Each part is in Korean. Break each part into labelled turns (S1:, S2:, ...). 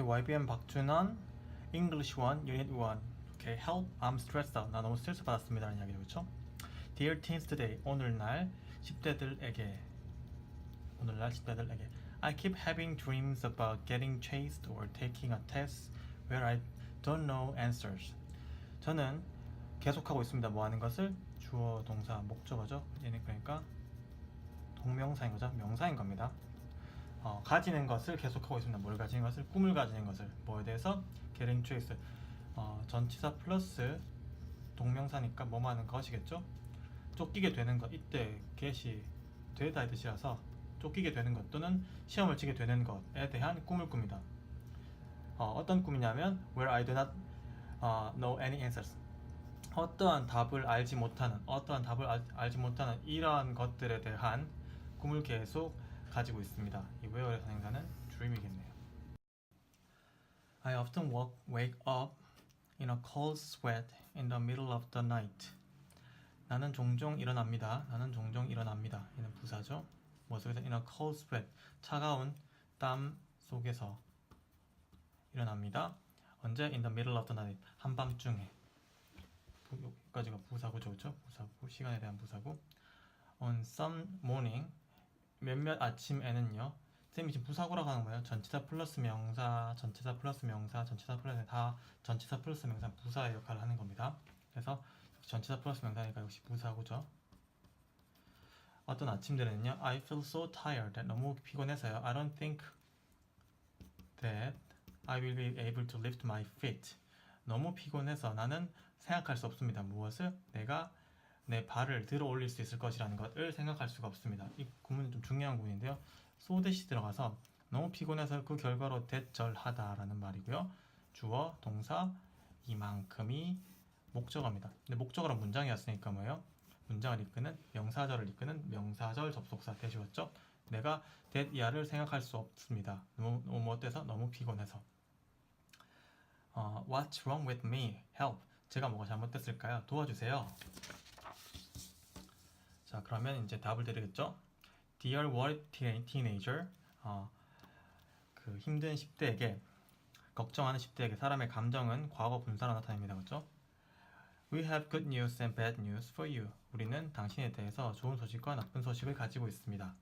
S1: Okay, YBM 박준원, English 1, Unit 1. Okay, help, I'm stressed out. 나 너무 스트레스 받았습니다. 라는 이야기죠, 그렇죠? Dear teens today, 오늘날 10대들에게 I keep having dreams about getting chased or taking a test where I don't know answers. 저는 계속하고 있습니다. 뭐 하는 것을? 주어, 동사, 목적어죠. 얘는 그러니까 동명사인 거죠. 명사인 겁니다. 가지는 것을 계속하고 있습니다. 뭘 가지는 것을? 꿈을 가지는 것을. 뭐에 대해서? getting chased. 전치사 플러스 동명사니까 뭐뭐 하는 것이겠죠? 쫓기게 되는 것. 이때 get이 되다 이 뜻이라서 쫓기게 되는 것 또는 시험을 치게 되는 것에 대한 꿈을 꿉니다. 어떤 꿈이냐면 where I do not know any answers. 어떠한 답을 알지 못하는 이러한 것들에 대한 꿈을 계속 가지고 있습니다. 이 where의 선행사는 dream이겠네요. I often wake up in a cold sweat in the middle of the night. 나는 종종 일어납니다. 얘는 부사죠. 뭐 속에서 in a cold sweat, 차가운 땀 속에서 일어납니다. 언제? in the middle of the night, 한밤중에. 여기까지가 부사구죠, 그렇죠? 부사구, 시간에 대한 부사구. On some morning, 몇몇 아침에는요. 쌤이 지금 부사구라고 하는 거예요. 전치사 플러스 명사, 전치사 플러스 명사, 부사의 역할을 하는 겁니다. 그래서 전치사 플러스 명사니까 역시 부사구죠. 어떤 아침들은요. I feel so tired. 너무 피곤해서요. I don't think that I will be able to lift my feet. 너무 피곤해서 나는 생각할 수 없습니다. 무엇을? 내가 내 발을 들어 올릴 수 있을 것이라는 것을 생각할 수가 없습니다. 이 구문은 좀 중요한 구문인데요. so that이 들어가서 너무 피곤해서 그 결과로 대절하다라는 말이고요. 주어, 동사, 이만큼이 목적어입니다. 근데 목적어는 문장이었으니까 뭐예요? 문장을 이끄는, 명사절을 이끄는 명사절 접속사 대시웠죠? 내가 that 이하를 생각할 수 없습니다. 너무 어때서? 너무 피곤해서. What's wrong with me? Help. 제가 뭐가 잘못됐을까요? 도와주세요. 자, 그러면 이제 답을 드리겠죠? Dear worried teenager. 그 힘든 10대에게, 걱정하는 10대에게 사람의 감정은 과거 분사로 나타냅니다. 그렇죠? We have good news and bad news for you. 우리는 당신에 대해서 좋은 소식과 나쁜 소식을 가지고 있습니다.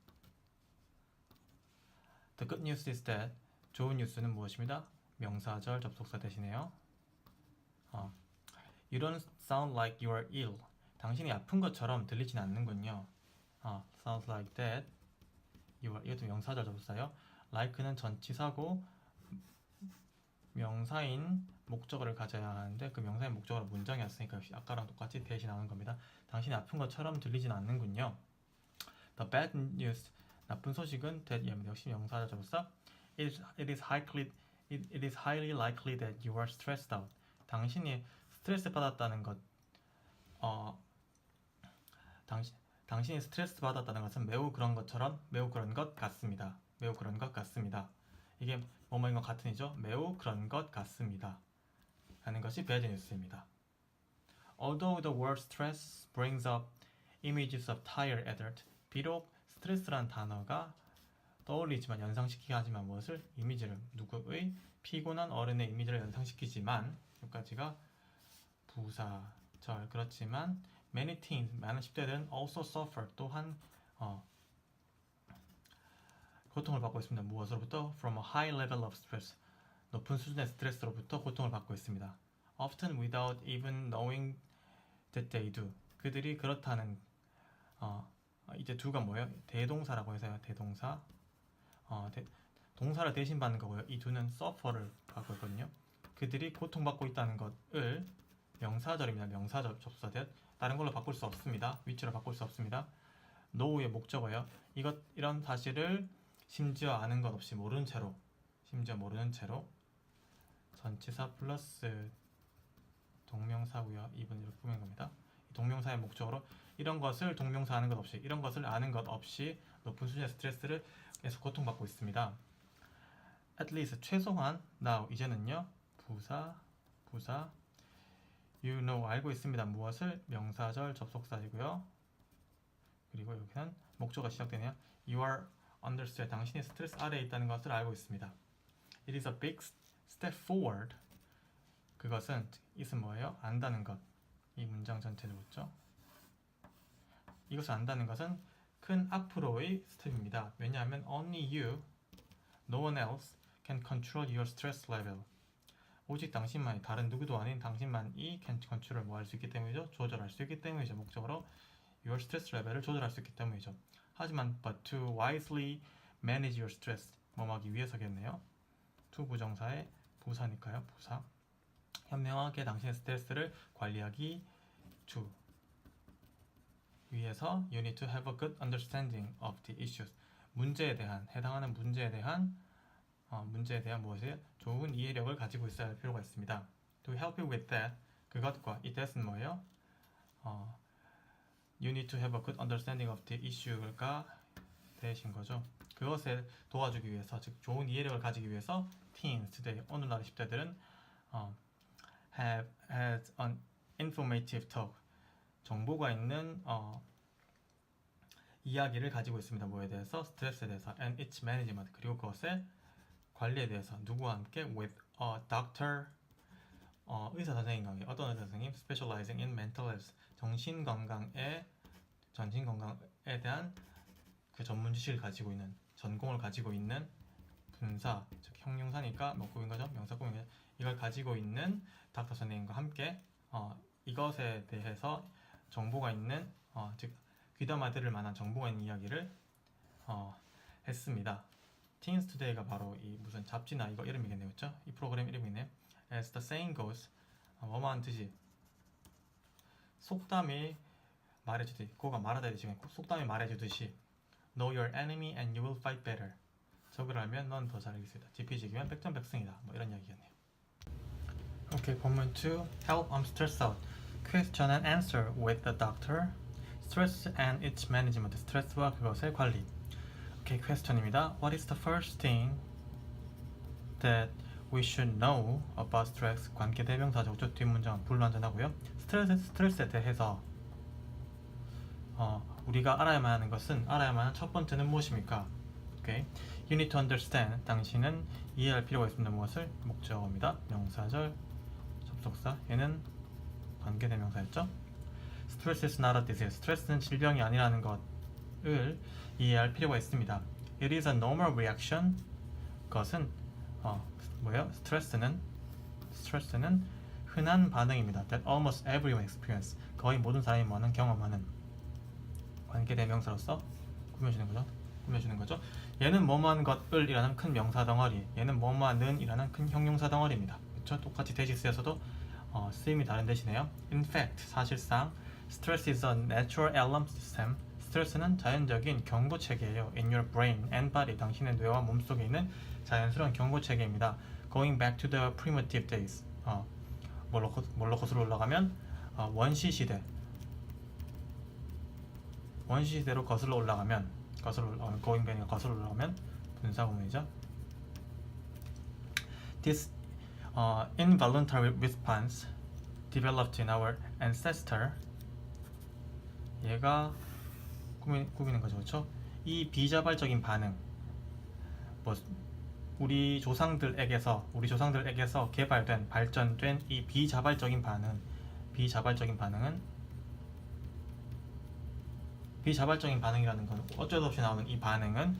S1: The good news is that, 좋은 뉴스는 무엇입니다? 명사절 접속사 대신에요. You don't sound like you are ill. 당신이 아픈 것처럼 들리진 않는군요. Sounds like that. 이것도 명사절 접속사요. like는 전치사고 명사인 목적어를 가져야 하는데 그 명사인 목적어로 문장이었으니까 역시 아까랑 똑같이 대시 나오는 겁니다. 당신이 아픈 것처럼 들리진 않는군요. The bad news, 나쁜 소식은 that입니다. 역시 명사절 접속사. It is highly likely that you are stressed out. 당신이 스트레스 받았다는 것, 당신이 스트레스 받았다는 것은 매우 그런 것 같습니다. 이게 뭐뭐인 것 같은이죠. 매우 그런 것 같습니다. 하는 것이 bad news입니다. Although the word stress brings up images of tired adult, 비록 스트레스란 단어가 떠올리지만 연상시키게 하지만 무엇을? 이미지를, 누구의? 피곤한 어른의 이미지를 연상시키지만, 여기까지가 부사절. 그렇지만 many teens, 많은 10대들은 also suffer, 또한 고통을 받고 있습니다. 무엇으로부터? From a high level of stress, 높은 수준의 스트레스로부터 고통을 받고 있습니다. Often without even knowing that they do. 그들이 그렇다는, 이제 do가 뭐예요? 대동사라고 해서요. 대동사. 동사를 대신 받는 거고요. 이 do는 suffer를 받고 있거든요. 그들이 고통받고 있다는 것을 명사절입니다. 명사절 접수사 that. 다른 걸로 바꿀 수 없습니다. 위치로 바꿀 수 없습니다. know의 목적어예요. 이런 사실을 심지어 아는 것 없이 모르는 채로 전치사 플러스 동명사고요. 이분 이렇게 꾸민 겁니다. 동명사의 목적으로 이런 것을 동명사 아는 것 없이, 이런 것을 아는 것 없이 높은 수준의 스트레스를 계속 고통받고 있습니다. At least, 최소한. now, 이제는요. 부사 you know, 알고 있습니다. 무엇을? 명사절 접속사이고요. 그리고 여기는 목적어가 시작되네요. You are under stress, 당신이 스트레스 아래에 있다는 것을 알고 있습니다. It is a big step forward. 그것은 it은 뭐예요? 안다는 것. 이 문장 전체를 묻죠. 이것을 안다는 것은 큰 앞으로의 스텝입니다. 왜냐하면 only you, no one else can control your stress level. 오직 당신만이, 다른 누구도 아닌 당신만이 can control 뭐 할 수 있기 때문이죠. 조절할 수 있기 때문이죠. 목적으로 your stress level을 조절할 수 있기 때문이죠. 하지만 but to wisely manage your stress 뭐 하기 위해서겠네요. to 부정사의 부사니까요. 부사. 현명하게 당신의 스트레스를 관리하기 to 위해서 you need to have a good understanding of the issues. 문제에 대한, 해당하는 문제에 대한 무엇이에요? 좋은 이해력을 가지고 있어야 할 필요가 있습니다. To help you with that, 그것과 이 that은 뭐예요? You need to have a good understanding of the issue가 대신 거죠. 그것을 도와주기 위해서, 즉 좋은 이해력을 가지기 위해서 teens today, 오늘날 10대들은 have had an informative talk, 정보가 있는 이야기를 가지고 있습니다. 뭐에 대해서? 스트레스에 대해서. And its management, 그리고 그것의 관리에 대해서. 누구와 함께? With a doctor, 의사 선생님과 함께. 어떤 의사 선생님? Specializing in mental health, 정신 건강에 대한 그 전문 지식을 가지고 있는, 전공을 가지고 있는 분사, 즉 형용사니까 뭐 꾸민 거죠. 명사 꾸민 거죠. 이걸 가지고 있는 닥터 선생님과 함께 이것에 대해서 정보가 있는, 즉 귀담아 들을 만한 정보가 있는 이야기를 했습니다. Teens Today가 바로 이 무슨 잡지나 이거 이름이겠네요, 그렇죠? 이 프로그램 이름이네요. As the saying goes, 뭐만 뜻이 속담이 말해주듯이, 그가 말하듯이 속담이 말해주듯이 Know your enemy and you will fight better. 적을 알면 넌 더 잘 이기겠다. 지피지기면 백전백승이다. 뭐 이런 이야기겠네요. 오케이, 본문 2. Help, I'm stressed out. Question and answer with the doctor. Stress and its management. 스트레스와 그것의 관리. 오케이, question입니다. What is the first thing that we should know about stress? 관계 대명사죠. 뒷문장은 불완전하고요. 스트레스에 대해서 우리가 알아야만 하는 것은, 알아야만 하는 첫 번째는 무엇입니까? 오케이. You need to understand. 당신은 이해할 필요가 있습니다. 무엇을? 목적어입니다. 명사절, 접속사. 얘는 관계대명사였죠. Stress is not a disease. 스트레스는 질병이 아니라는 것을 이해할 필요가 있습니다. It is a normal reaction. 그것은 뭐예요? 스트레스는 흔한 반응입니다. That almost everyone experience. 거의 모든 사람이 경험하는 관계대명사로서 꾸며주는 거죠. 얘는 뭐뭐한 것을 이라는 큰 명사 덩어리, 얘는 뭐뭐하는 이라는 큰 형용사 덩어리입니다. 그렇죠? 똑같이 대시 쓰여서도 쓰임이 다른 대신에요. In fact, 사실상 stress is a natural alarm system. 스트레스는 자연적인 경고 체계예요. In your brain and body, 당신의 뇌와 몸속에 있는 자연스러운 경고 체계입니다. Going back to the primitive days. 뭘로 거슬러 올라가면 원시 시대로 거슬러 올라가면 going back이 거슬러 올라가면 분사구문이죠. This involuntary response developed in our ancestor. 얘가 꾸미는 거죠, 그렇죠? 이 비자발적인 반응, 우리 조상들에게서 개발된, 발전된 이 비자발적인 반응이라는 건 어쩔 수 없이 나오는 이 반응은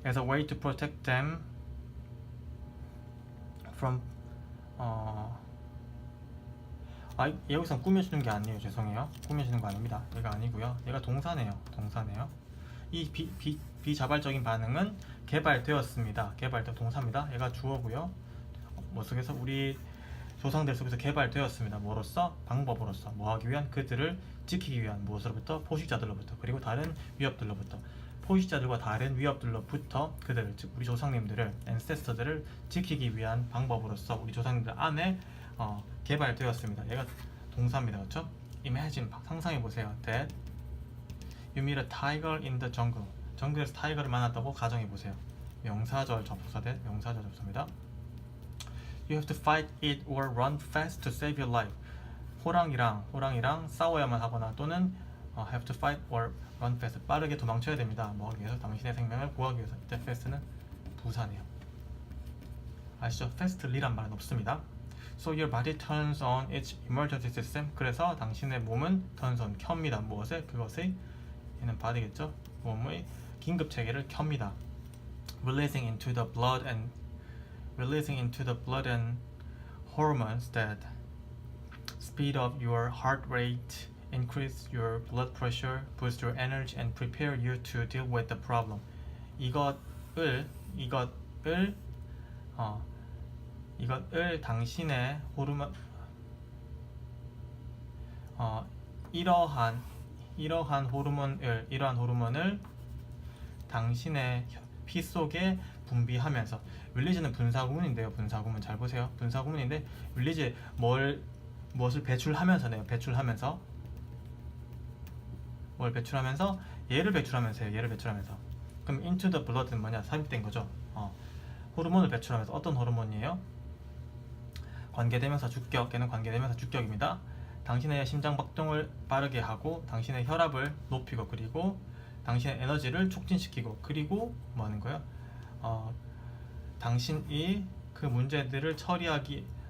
S1: as a way to protect them from 여기선 꾸며주는 게 아니에요. 죄송해요. 꾸며주는 거 아닙니다. 얘가 아니고요. 얘가 동사네요. 이 비자발적인 반응은 개발되었습니다. 동사입니다. 얘가 주어고요. 속에서 우리 조상들 속에서 개발되었습니다. 방법으로서 뭐하기 위한? 그들을 지키기 위한 무엇으로부터? 포식자들로부터, 그리고 다른 위협들로부터. 포식자들과 다른 위협들로부터 그들을, 즉 우리 조상님들을, ancestor들을 지키기 위한 방법으로서 우리 조상님들 안에 개발되었습니다. 얘가 동사입니다. 그렇죠? Imagine, 상상해보세요. That you meet a tiger in the jungle. 정글에서 타이거를 만났다고 가정해보세요. 명사절 접수입니다. You have to fight it or run fast to save your life. 호랑이랑 싸워야만 하거나 또는 have to fight or run fast, 빠르게 도망쳐야 됩니다. 뭐하기 위해서? 당신의 생명을 구하기 위해서. 이때 fast는 부사네요. 아시죠? fastly란 말은 없습니다. So your body turns on its emergency system. 그래서 당신의 몸은 turns on 켭니다. 무엇을? 그것의 얘는 body겠죠? 몸의 긴급 체계를 켭니다. Releasing into the blood and hormones that speed up your heart rate, increase your blood pressure, boost your energy, and prepare you to deal with the problem. 이것을 당신의 호르몬 이러한 호르몬을 당신의 피 속에 분비하면서 릴리즈는 분사구문인데요. 분사구문 잘 보세요. 분사구문인데 릴리즈 무엇을 배출하면서네요. 얘를 배출하면서 그럼 into the blood는 뭐냐? 삽입된 거죠. 호르몬을 배출하면서 어떤 호르몬이에요? 관계대명사 주격. 얘는 관계대명사 주격입니다. 당신의 심장 박동을 빠르게 하고 당신의 혈압을 높이고 그리고 당신의 에너지를 촉진시키고 그리고 뭐 하는 거예요? 당신이 그 문제들을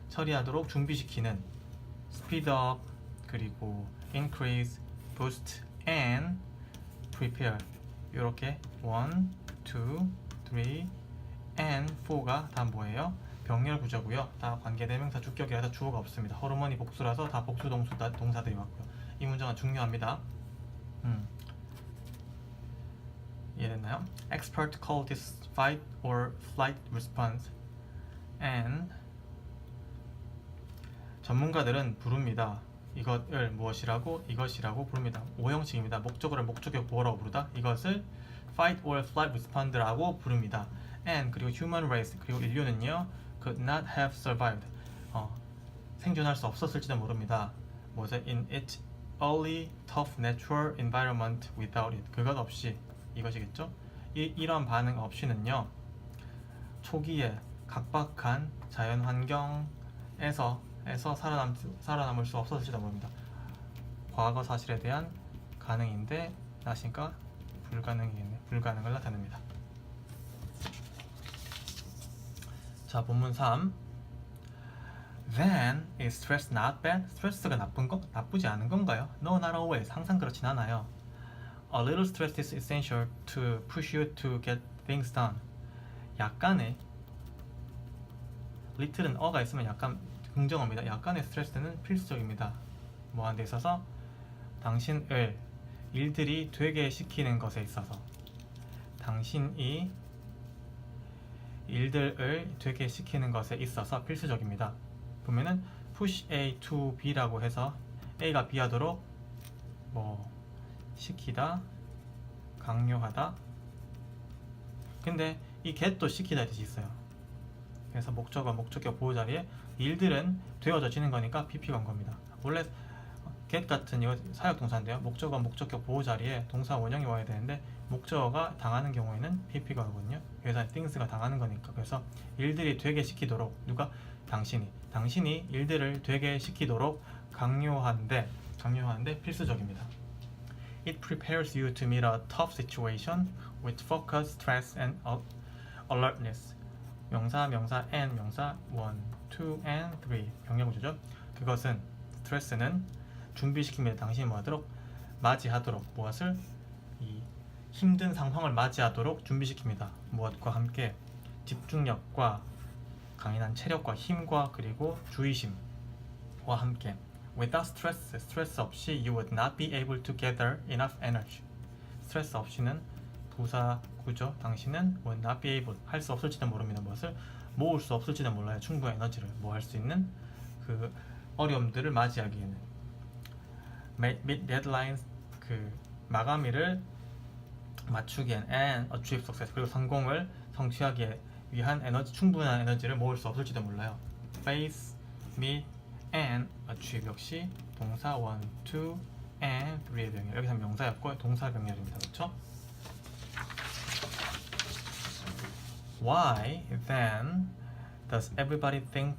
S1: 처리하도록 준비시키는 speed up 그리고 increase, boost, and prepare 이렇게 1, 2, 3, and 4가 다 뭐예요? 병렬 구조고요. 다 관계대명사 주격이라서 주어가 없습니다. 호르몬이 복수라서 다 복수 동사들이 왔고요. 이 문장은 중요합니다. 이해됐나요? Experts call this fight or flight response, and 전문가들은 부릅니다. 이것을 무엇이라고? 이것이라고 부릅니다. 오형식입니다. 목적어를 목적격 보어라고 부르다. 이것을 fight or flight response라고 부릅니다. And 그리고 human race 그리고 인류는요 could not have survived. 생존할 수 없었을지도 모릅니다. 무엇에? In its early tough natural environment without it. 그것 없이 이것이겠죠. 이런 반응 없이는요 초기에 각박한 자연 환경에서 살아남을 수 없었을지도 모릅니다. 과거 사실에 대한 가능인데 나시니까 불가능을 나타냅니다. 자, 본문 3. Then is stress not bad? 스트레스가 나쁘지 않은 건가요? No, not always. 항상 그렇진 않아요. A little stress is essential to push you to get things done. 약간의 little은 어가 있으면 약간 긍정어입니다. 약간의 스트레스는 필수적입니다. 뭐 하는 데 있어서 당신을 일들이 되게 시키는 것에 있어서 당신이 일들을 되게 시키는 것에 있어서 필수적입니다. 보면은 push A to B라고 해서 A가 B 하도록 시키다, 강요하다. 근데 이 get도 시키다 뜻이 있어요. 그래서 목적어, 목적격 보호 자리에 일들은 되어져지는 거니까 PP가 온 겁니다. 원래 get 같은 이거 사역 동사인데요. 목적어, 목적격 보호 자리에 동사 원형이 와야 되는데 목적어가 당하는 경우에는 PP가 오거든요. 그래서 things가 당하는 거니까. 그래서 일들이 되게 시키도록 누가? 당신이 일들을 되게 시키도록 강요하는데 필수적입니다. It prepares you to meet a tough situation with focus, stress, and alertness. 명사, and 명사 1, 2, and 3 병렬구조죠. 그것은 스트레스는 준비시킵니다. 당신이 맞이하도록 무엇을? 이 힘든 상황을 맞이하도록 준비시킵니다. 무엇과 함께? 집중력과 강인한 체력과 힘과 그리고 주의심과 함께. Without stress, 스트레스 없이 you would not be able to gather enough energy. 스트레스 없이는 부사 구조, 당신은 would not be able, 할 수 없을지도 모릅니다. 무엇을? 모을 수 없을지도 몰라요. 충분한 에너지를 모을 수 있는 그 어려움들을 맞이하기에는. meet deadlines, 그 마감일을 맞추기엔 and achieve success, 그리고 성공을 성취하기 위한 충분한 에너지를 모을 수 없을지도 몰라요. face, meet, and achieve 역시 동사 1, 2, and 3의 병렬. 여기서 명사였고 동사 병렬입니다. 그렇죠? Why then does everybody think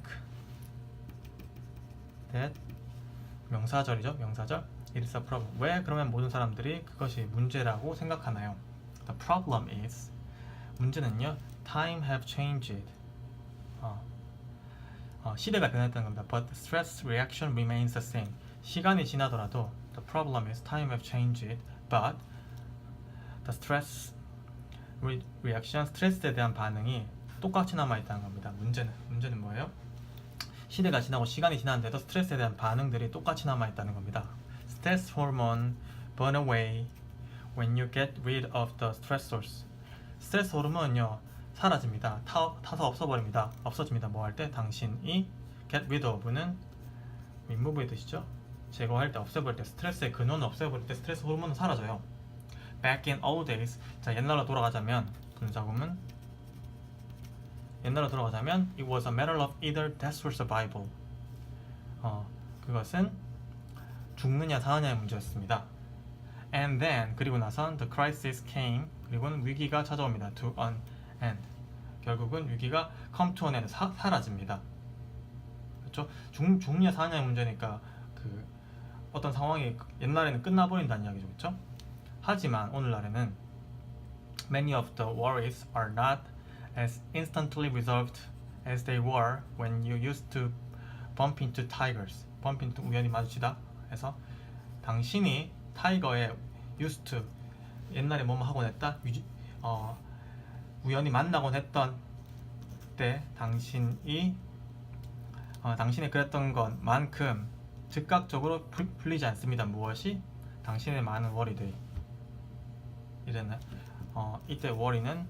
S1: that 명사절이죠. 명사절. It is a problem. 왜 그러면 모든 사람들이 그것이 문제라고 생각하나요? The problem is 문제는요. Time have changed. 시대가 변했다는 겁니다. But the stress reaction remains the same. 시간이 지나더라도 the problem is time have changed, but the stress reaction, 스트레스에 대한 반응이 똑같이 남아있다는 겁니다. 문제는 뭐예요? 시대가 지나고 시간이 지났는데도 스트레스에 대한 반응들이 똑같이 남아있다는 겁니다. Stress hormone burn away when you get rid of the stressors. 스트레스 호르몬은요 사라집니다. 타서 없어집니다. 뭐 할 때? 당신이 get rid of는 remove의 뜻이죠. 제거할 때, 없애버릴 때, 스트레스의 근원을 없애버릴 때 스트레스 호르몬은 사라져요. Back in old days. 자, 옛날로 돌아가자면 분사구문 옛날로 돌아가자면 it was a matter of either death or survival. 그것은 죽느냐 사느냐의 문제였습니다. And then 그리고 나선 the crisis came. 그리고는 위기가 찾아옵니다. To an end. 결국은 위기가 come to an end. 사라집니다. 그렇죠? 죽느냐 사느냐의 문제니까 그 어떤 상황이 옛날에는 끝나버린다는 이야기죠. 그렇죠? 하지만 오늘날에는 many of the worries are not as instantly resolved as they were when you used to bump into tigers. bump into 우연히 마주치다 해서 당신이 타이거에 used to 옛날에 뭐뭐 하곤 했다 우연히 만나곤 했던 때 당신이 그랬던 것만큼 즉각적으로 풀리지 않습니다. 무엇이? 당신의 많은 워리들이 이랬나요? 이때 워리는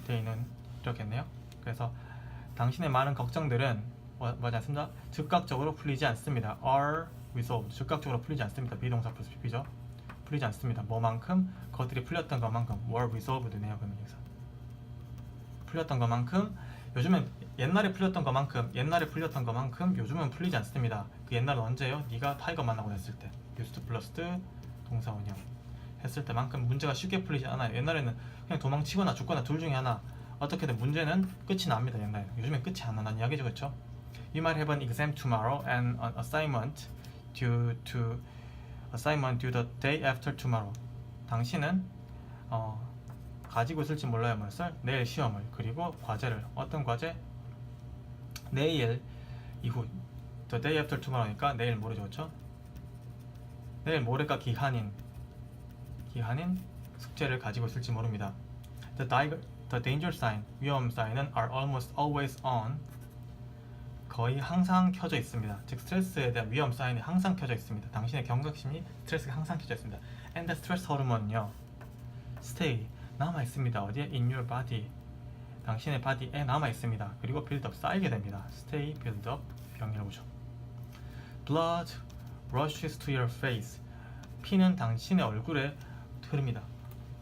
S1: 데이는 이렇겠네요. 그래서 당신의 많은 걱정들은 뭐지 않습니다. 즉각적으로 풀리지 않습니다. are resolved. 즉각적으로 풀리지 않습니다. 비동사 플러스 pp죠. 풀리지 않습니다. 뭐만큼? 그것들이 풀렸던 것만큼 were resolved네요. 그러면 여기서 풀렸던 것만큼 요즘은 옛날에 풀렸던 것만큼 요즘은 풀리지 않습니다. 그 옛날은 언제요? 네가 타이거 만나고 했을 때 used 플러스 동사 원형 했을 때만큼 문제가 쉽게 풀리지 않아요. 옛날에는 그냥 도망치거나 죽거나 둘 중에 하나 어떻게든 문제는 끝이 납니다. 옛날에는. 요즘엔 끝이 안 나는 이야기죠. 그렇죠? You might have an exam tomorrow and an assignment due the day after tomorrow. 당신은 가지고 있을지 몰라요. 무엇을? 내일 시험을. 그리고 과제를. 어떤 과제? 내일 이후. The day after tomorrow니까 내일 모레죠. 그렇죠? 내일 모레가 기한인 숙제를 가지고 있을지 모릅니다. The danger sign, 위험 사인은 are almost always on. 거의 항상 켜져 있습니다. 즉 스트레스에 대한 위험 사인이 항상 켜져 있습니다. 당신의 경각심이 스트레스가 항상 켜져 있습니다. And the stress 호르몬은요 stay 남아 있습니다. 어디에? In your body. 당신의 body에 남아 있습니다. 그리고 build up 쌓이게 됩니다. stay, build up 병렬구조. Blood rushes to your face. 피는 당신의 얼굴에 흐릅니다.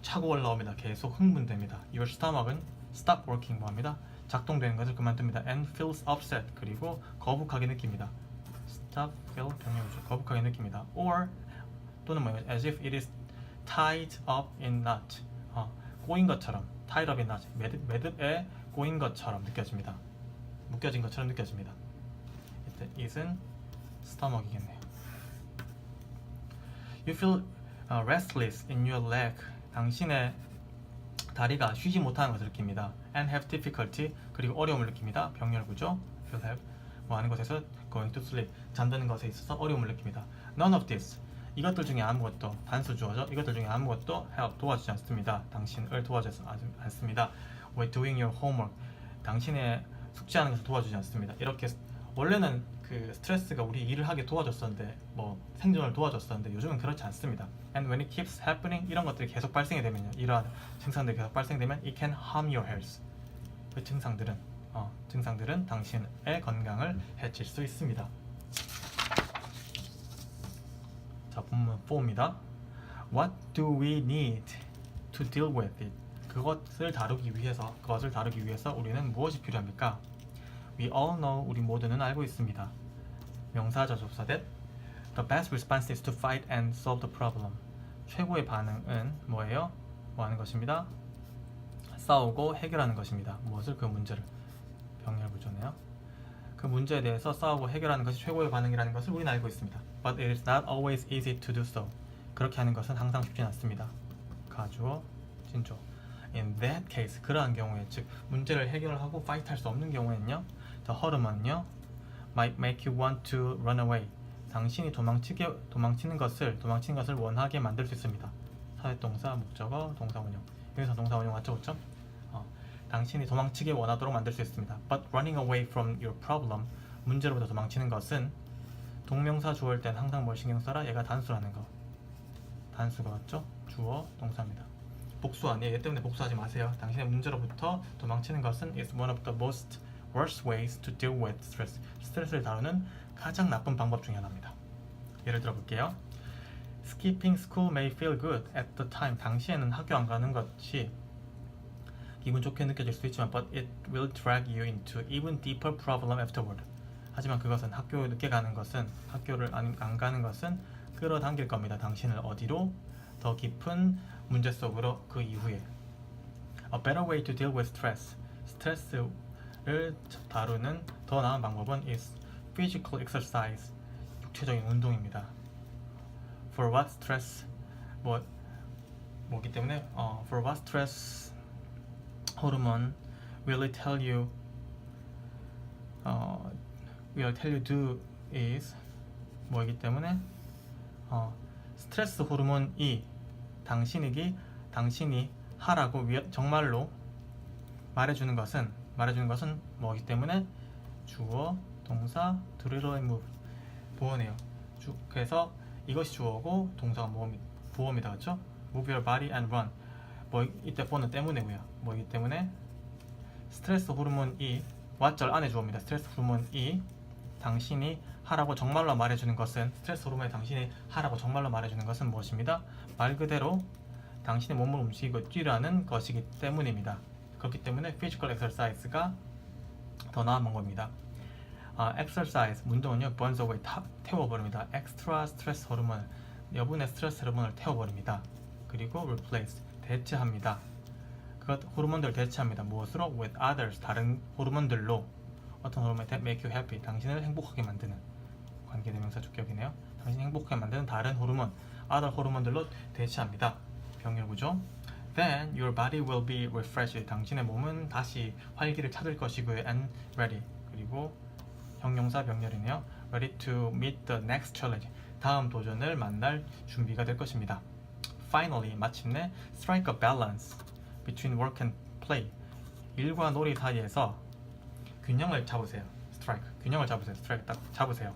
S1: 차고 올라옵니다. 계속 흥분됩니다. Your stomach은 stop working 뭐합니다? 작동되는 것을 그만둡니다. And feels upset. 그리고 거북하게 느낍니다. Stop, feel, 병렬구조. 거북하게 느낍니다. Or 또는 뭐예요? As if it is tied up in knot. 꼬인 것처럼 tied up in knot. 매듭에 꼬인 것처럼 느껴집니다. 묶여진 것처럼 느껴집니다. 이때 it은 stomach이겠네요. You feel restless in your leg. 당신의 다리가 쉬지 못하는 것을 느낍니다. And have difficulty. 그리고 어려움을 느낍니다. 병렬구조. Feel have 뭐 하는 것에서 going to sleep. 잠드는 것에 있어서 어려움을 느낍니다. None of this. 이것들 중에 아무것도 단수 주어죠. 이것들 중에 아무것도 help 도와주지 않습니다. 당신을 도와주지 않습니다. With doing your homework. 당신의 숙제하는 것을 도와주지 않습니다. 이렇게 원래는 그 스트레스가 우리 일을 하게 도와줬었는데 뭐 생존을 도와줬었는데 요즘은 그렇지 않습니다. And when it keeps happening 이런 것들이 계속 발생이 되면요. 이러한 증상들이 계속 발생되면 it can harm your health. 그 증상들은 당신의 건강을 해칠 수 있습니다. 자, 본문 4입니다. What do we need to deal with it? 그것을 다루기 위해서 우리는 무엇이 필요합니까? We all know. 우리 모두는 알고 있습니다. 명사죠. 접사 that the best response is to fight and solve the problem. 최고의 반응은 뭐예요? 뭐 하는 것입니다? 싸우고 해결하는 것입니다. 무엇을? 그 문제를. 병렬구조네요. 그 문제에 대해서 싸우고 해결하는 것이 최고의 반응이라는 것을 우리는 알고 있습니다. But it is not always easy to do so. 그렇게 하는 것은 항상 쉽지 않습니다. 가주어, 진조. In that case, 그러한 경우에, 즉 문제를 해결하고 파이트할 수 없는 경우에는요, The 호르몬은요 might make you want to run away. 당신이 도망치는 것을 원하게 만들 수 있습니다. 사회동사, 목적어, 동사원형. 여기서 동사원형 맞죠? 그렇죠? 당신이 도망치게 원하도록 만들 수 있습니다. But running away from your problem, 문제로부터 도망치는 것은 동명사 주어일 땐 항상 뭘 신경 써라? 얘가 단수라는 거. 단수가 맞죠? 주어, 동사입니다. 복수 아니에요. 얘 때문에 복수하지 마세요. 당신의 문제로부터 도망치는 것은 is one of the most worst ways to deal with stress. 스트레스를 다루는 가장 나쁜 방법 중에 하나입니다. 예를 들어 볼게요. Skipping school may feel good at the time. 당시에는 학교 안 가는 것이 기분 좋게 느껴질 수도 있지만 but it will drag you into even deeper problem afterward. 하지만 그것은 학교를 늦게 가는 것은 학교를 안 가는 것은 끌어당길 겁니다. 당신을 어디로? 더 깊은 문제 속으로 그 이후에. A better way to deal with stress. 스트레스를 다루는 더 나은 방법은 is physical exercise. 육체적인 운동입니다. For what stress 뭐기 때문에 for what stress hormone will it tell you do is 뭐이기 때문에 스트레스 호르몬이 당신이 하라고 정말로 말해주는 것은 뭐이기 때문에 주어, 동사, 드리러 move 보어네요. 그래서 이것이 주어고 동사가 보어입니다. 그렇죠? Move your body and run. 이때 보는 때문에고요. 뭐이기 때문에 스트레스 호르몬이 왓절 안에 주어입니다. 스트레스 호르몬이 당신이 하라고 정말로 말해주는 것은 스트레스 호르몬이 당신이 하라고 정말로 말해주는 것은 무엇입니다? 말 그대로 당신의 몸을 움직이고 뛰라는 것이기 때문입니다. 그렇기 때문에 physical exercise가 더 나은 방법입니다. exercise, 운동은요 burns away, 태워버립니다. extra stress 호르몬, 여분의 스트레스 호르몬을 태워버립니다. 그리고 replace, 대체합니다. 그 호르몬들을 대체합니다. 무엇으로? with others, 다른 호르몬들로. 어떤 호르몬이 make you happy, 당신을 행복하게 만드는 관계대명사 주격이네요. 당신을 행복하게 만드는 다른 호르몬, other 호르몬들로 대체합니다. 병렬구조. Then your body will be refreshed. 당신의 몸은 다시 활기를 찾을 것이고요. and ready. 그리고 형용사 병렬이네요. ready to meet the next challenge. 다음 도전을 만날 준비가 될 것입니다. Finally, 마침내 strike a balance between work and play. 일과 놀이 사이에서 균형을 잡으세요. 균형을 잡으세요. strike 딱 잡으세요.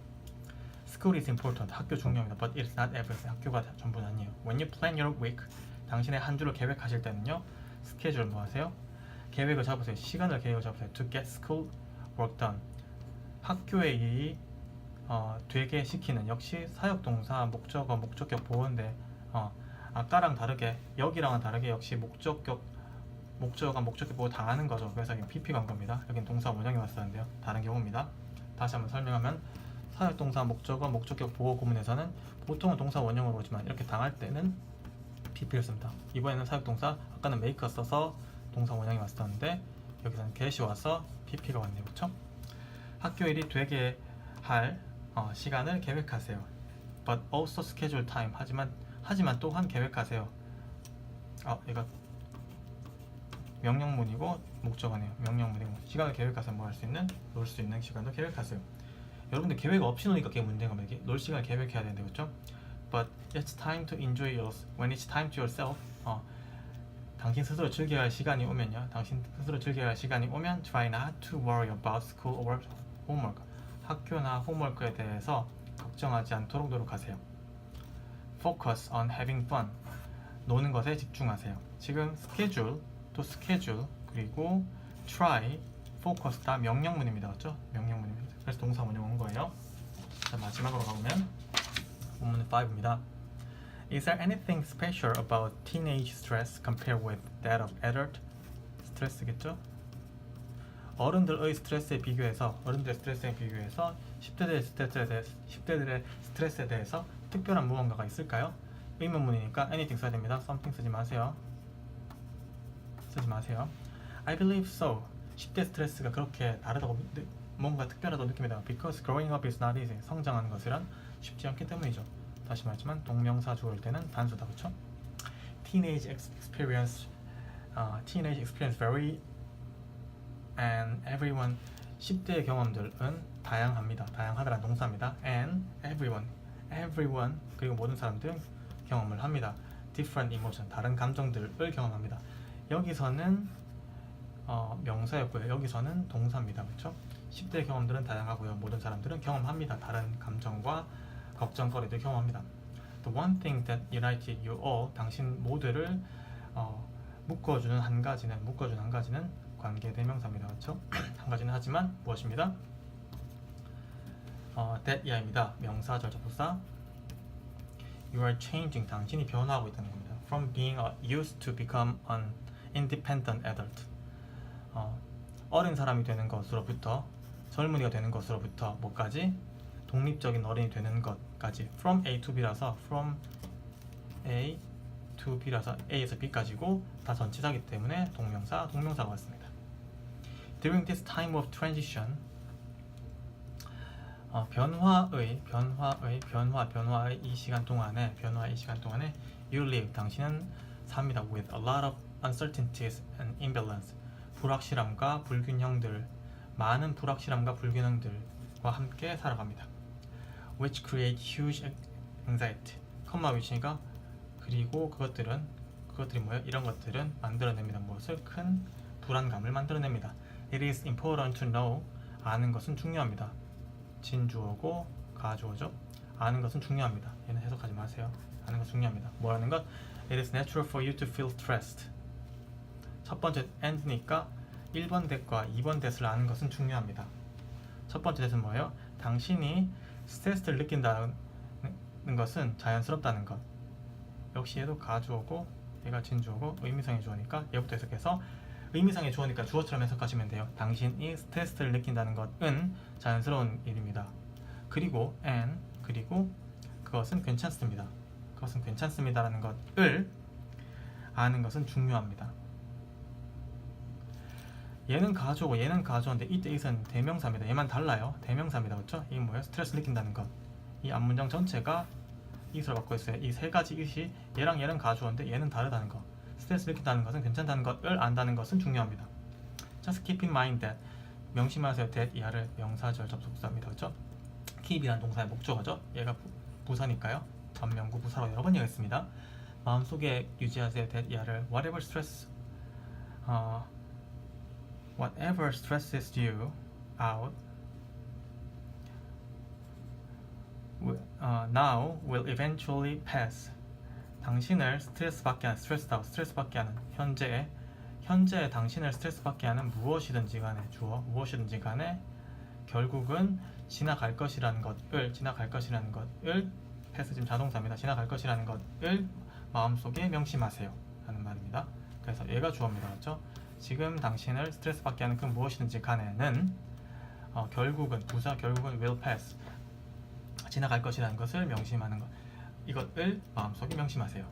S1: School is important. 학교 중요합니다. But it's not everything. 학교가 전부는 아니에요. When you plan your week, 당신의 한 주를 계획하실 때는요. 스케줄 뭐 하세요? 계획을 잡으세요. 계획을 잡으세요. To get school work done. 학교의 일이 되게 시키는 역시 사역동사, 목적어, 목적격 보어인데 아까랑 다르게 여기랑은 다르게 역시 목적어가 목적격 보호 당하는 거죠. 그래서 여기 PP가 온 겁니다. 여기는 동사 원형이 왔었는데요. 다른 경우입니다. 다시 한번 설명하면 사역동사, 목적어, 목적격 보호 구문에서는 보통은 동사 원형으로 오지만 이렇게 당할 때는 PP를 씁니다. 이번에는 사역동사, 아까는 make 써서 동사 원형이 왔었는데 여기서는 get이 와서 PP가 왔네요. 그렇죠? 학교 일이 되게 할 시간을 계획하세요. But also schedule time. 하지만 또한 계획하세요. 얘가 명령문이고 목적어네요. 명령문이고 시간을 계획하세요. 뭐 할 수 있는? 놀 수 있는 시간도 계획하세요. 여러분들 계획 없이 노니까 그게 문제인 겁니다. 놀 시간을 계획해야 되는데 그렇죠? But it's time to enjoy yours. When it's time to yourself. 당신 스스로 즐겨야 할 시간이 오면요. Try not to worry about school or homework. 학교나 홈워크에 대해서 걱정하지 않도록 노력하세요. Focus on having fun. 노는 것에 집중하세요. 지금 schedule, 또 schedule, 그리고 try, focus 다 명령문입니다. 그렇죠? 명령문입니다. 그래서 동사 원형 온 거예요. 자, 마지막으로 가보면 본문 5입니다. Is there anything special about teenage stress compared with that of adult? 스트레스겠죠? 어른들의 스트레스에 비교해서 10대들의 스트레스에 대해서 특별한 무언가가 있을까요? 의문문이니까 anything 써야 됩니다. something 쓰지 마세요. I believe so. 10대 스트레스가 그렇게 다르다고 뭔가 특별하다고 느낍니다. Because growing up is not easy. 성장하는 것이란 쉽지 않기 때문이죠. 다시 말했지만 동명사 주어일 때는 단수다. 그렇죠? Teenage experience vary and everyone 10대의 경험들은 다양합니다. 다양하다란 동사입니다. And everyone 그리고 모든 사람들은 경험을 합니다. different emotion 다른 감정들을 경험합니다. 여기서는 명사였고요. 여기서는 동사입니다. 그렇죠? 10대의 경험들은 다양하고요. 모든 사람들은 경험합니다. 다른 감정과 걱정거리들 경험합니다. The one thing that united you all 당신 모두를 묶어주는 한 가지는 관계대명사입니다. 그렇죠? 한 가지는 하지만 무엇입니다? that 이하입니다. 명사 절접부사 You are changing 당신이 변화하고 있다는 겁니다. From being used to become an independent adult 어린 사람이 되는 것으로부터 젊은이가 되는 것으로부터 뭐까지? 독립적인 어른이 되는 것까지 From A to B라서 From A to B라서 A에서 B까지고 다 전치사기 때문에 동명사가 왔습니다. During this time of transition 변화의 이 시간 동안에 you live 당신은 삽니다. With a lot of uncertainties and imbalance 불확실함과 불균형들 많은 불확실함과 불균형들과 함께 살아갑니다. Which create huge anxiety 컴마 위치니까 그리고 그것들이 뭐예요? 이런 것들은 만들어냅니다. 무엇을? 큰 불안감을 만들어냅니다. It is important to know 아는 것은 중요합니다. 진주어고 가주어죠. 아는 것은 중요합니다. 얘는 해석하지 마세요. 아는 것은 중요합니다. 뭐라는 것? It is natural for you to feel stressed. 첫 번째 and니까 1번 that과 2번 that을 아는 것은 중요합니다. 첫 번째 that은 뭐예요? 당신이 스트레스를 느낀다는 것은 자연스럽다는 것. 역시 얘도 가주어고 얘가 진주어고 의미상의 주어니까 얘부터 해석해서 의미상의 주어니까 주어처럼 해석하시면 돼요. 당신이 스트레스를 느낀다는 것은 자연스러운 일입니다. 그리고 그것은 괜찮습니다. 그것은 괜찮습니다라는 것을 아는 것은 중요합니다. 얘는 가주어고 얘는 가주어인데 이때 it은 대명사입니다. 얘만 달라요. 대명사입니다. 그렇죠? 이게 뭐예요? 스트레스 느낀다는 것. 이 앞문장 전체가 it으로 바꿔 있어요. 이 세 가지 it이 얘는 가주어인데 얘는 다르다는 거. 스트레스 느낀다는 것은 괜찮다는 것을 안다는 것은 중요합니다. Just keep in mind that 명심하세요. that 이하를 명사절 접속사입니다. 그렇죠? keep이란 동사의 목적어죠. 얘가 부사니까요. 전명구 부사로 여러 번 얘기했습니다. 마음속에 유지하세요. that 이하를 whatever stresses you out now will eventually pass. 당신을 스트레스 받게 하는 현재의 당신을 스트레스 받게 하는 무엇이든지 간에 결국은 지나갈 것이라는 것을 패스 지금 자동사입니다. 지나갈 것이라는 것을 마음속에 명심하세요 하는 말입니다. 그래서 얘가 주어입니다. 그렇죠? 지금 당신을 스트레스 받게 하는 그 무엇이든지 간에는 결국은 will pass 지나갈 것이라는 것을 명심하는 것 이것을 마음속에 명심하세요.